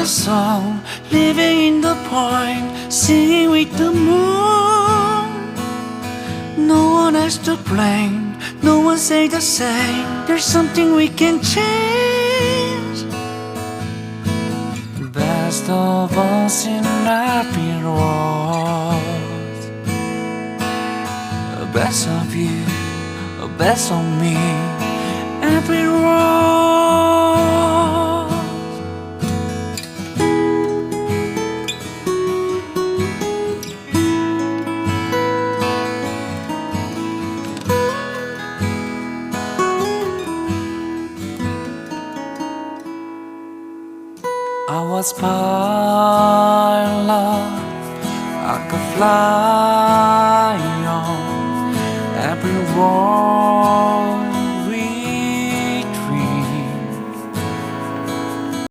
a song, living in the point, singing with the moon. No one has to blame, no one say the same. There's something we can change. Best of us in happy world. The best of you, the best of me, happy world. I was pilot, I could fly on every wall.